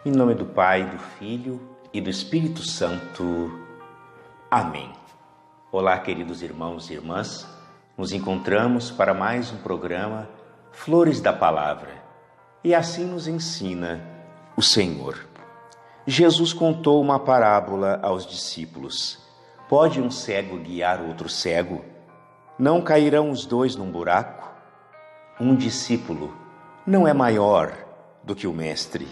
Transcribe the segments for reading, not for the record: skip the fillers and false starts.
Em nome do Pai, do Filho e do Espírito Santo. Amém. Olá, queridos irmãos e irmãs. Nos encontramos para mais um programa Flores da Palavra. E assim nos ensina o Senhor. Jesus contou uma parábola aos discípulos. Pode um cego guiar outro cego? Não cairão os dois num buraco? Um discípulo não é maior do que o mestre.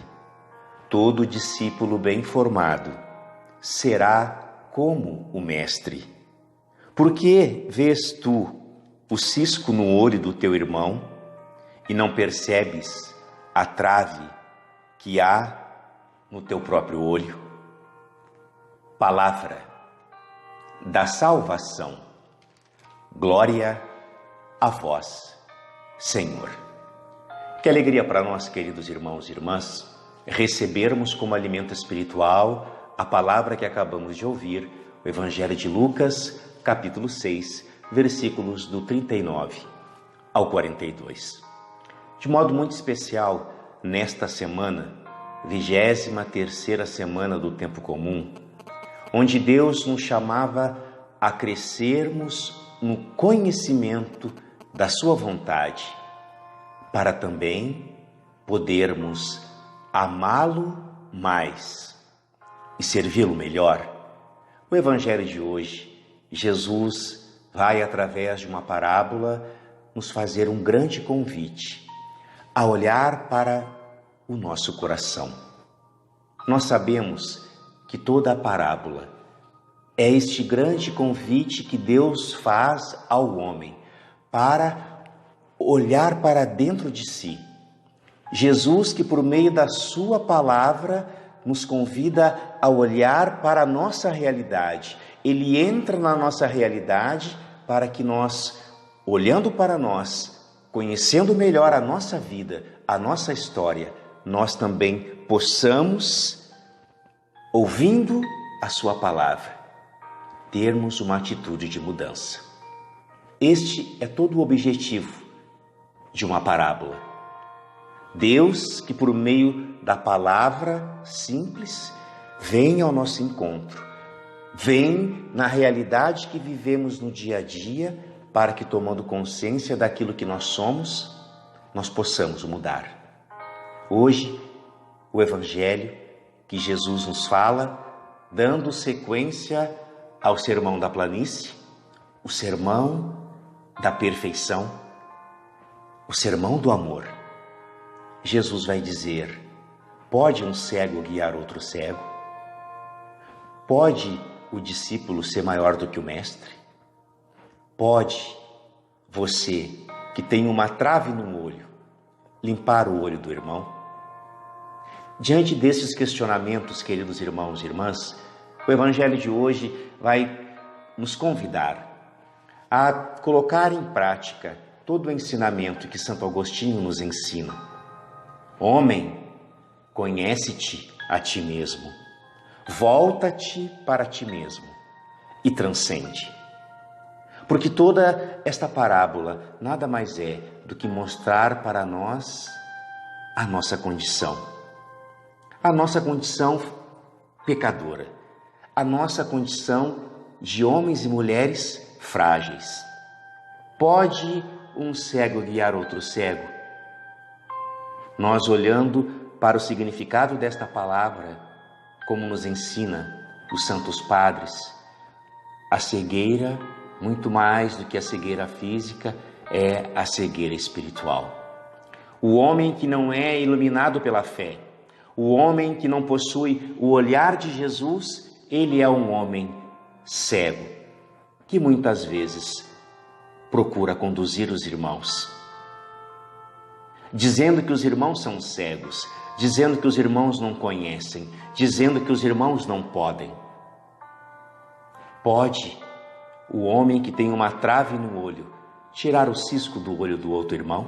Todo discípulo bem formado será como o mestre. Por que vês tu o cisco no olho do teu irmão e não percebes a trave que há no teu próprio olho? Palavra da salvação. Glória a vós, Senhor. Que alegria para nós, queridos irmãos e irmãs, recebermos como alimento espiritual a palavra que acabamos de ouvir, o Evangelho de Lucas, capítulo 6, versículos do 39 ao 42. De modo muito especial, nesta semana, 23ª semana do tempo comum, onde Deus nos chamava a crescermos no conhecimento da sua vontade, para também podermos amá-lo mais e servi-lo melhor. O Evangelho de hoje, Jesus vai, através de uma parábola, nos fazer um grande convite a olhar para o nosso coração. Nós sabemos que toda a parábola é este grande convite que Deus faz ao homem para olhar para dentro de si. Jesus, que por meio da sua palavra nos convida a olhar para a nossa realidade. Ele entra na nossa realidade para que nós, olhando para nós, conhecendo melhor a nossa vida, a nossa história, nós também possamos, ouvindo a sua palavra, termos uma atitude de mudança. Este é todo o objetivo de uma parábola. Deus, que por meio da palavra simples, vem ao nosso encontro, vem na realidade que vivemos no dia a dia, para que, tomando consciência daquilo que nós somos, nós possamos mudar. Hoje, o Evangelho que Jesus nos fala, dando sequência ao Sermão da Planície, o Sermão da Perfeição, o Sermão do Amor. Jesus vai dizer: pode um cego guiar outro cego? Pode o discípulo ser maior do que o mestre? Pode você, que tem uma trave no olho, limpar o olho do irmão? Diante desses questionamentos, queridos irmãos e irmãs, o Evangelho de hoje vai nos convidar a colocar em prática todo o ensinamento que Santo Agostinho nos ensina. Homem, conhece-te a ti mesmo, volta-te para ti mesmo e transcende. Porque toda esta parábola nada mais é do que mostrar para nós a nossa condição pecadora, a nossa condição de homens e mulheres frágeis. Pode um cego guiar outro cego? Nós, olhando para o significado desta palavra, como nos ensina os santos padres, a cegueira, muito mais do que a cegueira física, é a cegueira espiritual. O homem que não é iluminado pela fé, o homem que não possui o olhar de Jesus, ele é um homem cego, que muitas vezes procura conduzir os irmãos, dizendo que os irmãos são cegos, dizendo que os irmãos não conhecem, dizendo que os irmãos não podem. Pode o homem que tem uma trave no olho tirar o cisco do olho do outro irmão?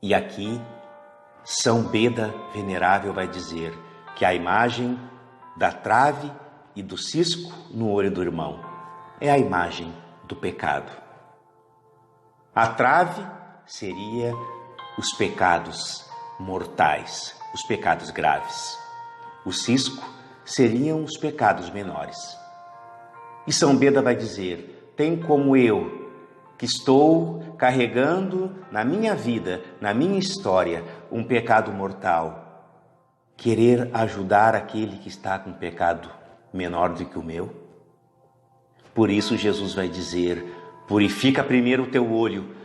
E aqui, São Beda Venerável vai dizer que a imagem da trave e do cisco no olho do irmão é a imagem do pecado. A trave seria os pecados mortais, os pecados graves. O cisco seriam os pecados menores. E São Beda vai dizer: tem como eu, que estou carregando na minha vida, na minha história, um pecado mortal, querer ajudar aquele que está com um pecado menor do que o meu? Por isso Jesus vai dizer: purifica primeiro o teu olho,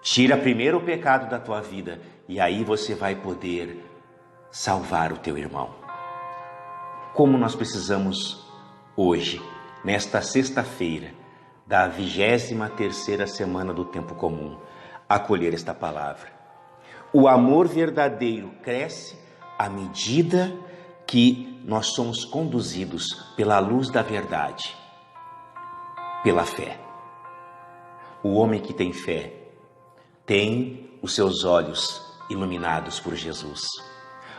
tira primeiro o pecado da tua vida, e aí você vai poder salvar o teu irmão. Como nós precisamos hoje, nesta sexta-feira da 23ª semana do tempo comum, acolher esta palavra. O amor verdadeiro cresce à medida que nós somos conduzidos pela luz da verdade, pela fé. O homem que tem fé tem os seus olhos iluminados por Jesus.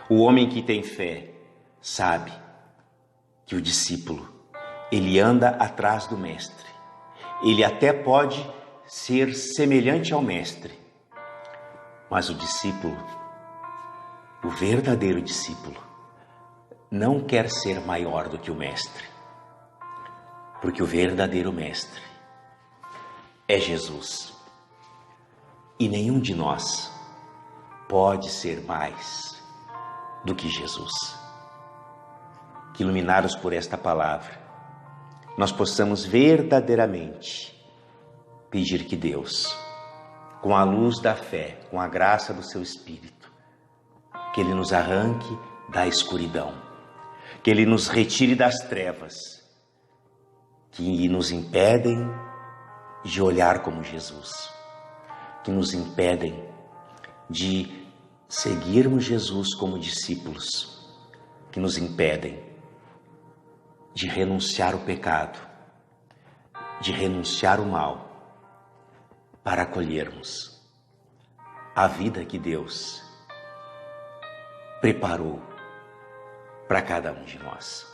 O homem que tem fé sabe que o discípulo, ele anda atrás do mestre. Ele até pode ser semelhante ao mestre, mas o discípulo, o verdadeiro discípulo, não quer ser maior do que o mestre, porque o verdadeiro mestre é Jesus. E nenhum de nós pode ser mais do que Jesus. Que, iluminados por esta palavra, nós possamos verdadeiramente pedir que Deus, com a luz da fé, com a graça do seu Espírito, que Ele nos arranque da escuridão, que Ele nos retire das trevas, que nos impedem de olhar como Jesus, que nos impedem de seguirmos Jesus como discípulos, que nos impedem de renunciar o pecado, de renunciar o mal, para acolhermos a vida que Deus preparou para cada um de nós.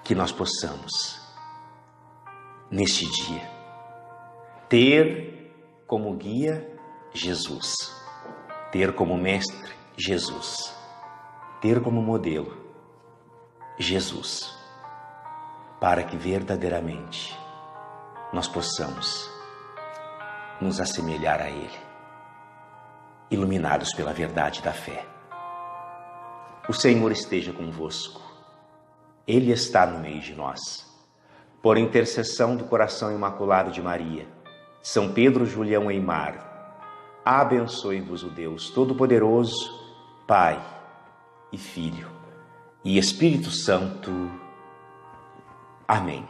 Que nós possamos, neste dia, ter como guia Jesus, ter como mestre Jesus, ter como modelo Jesus, para que verdadeiramente nós possamos nos assemelhar a Ele, iluminados pela verdade da fé. O Senhor esteja convosco, Ele está no meio de nós. Por intercessão do coração imaculado de Maria, São Pedro Julião Eymar, abençoe-vos o Deus Todo-Poderoso, Pai e Filho e Espírito Santo. Amém.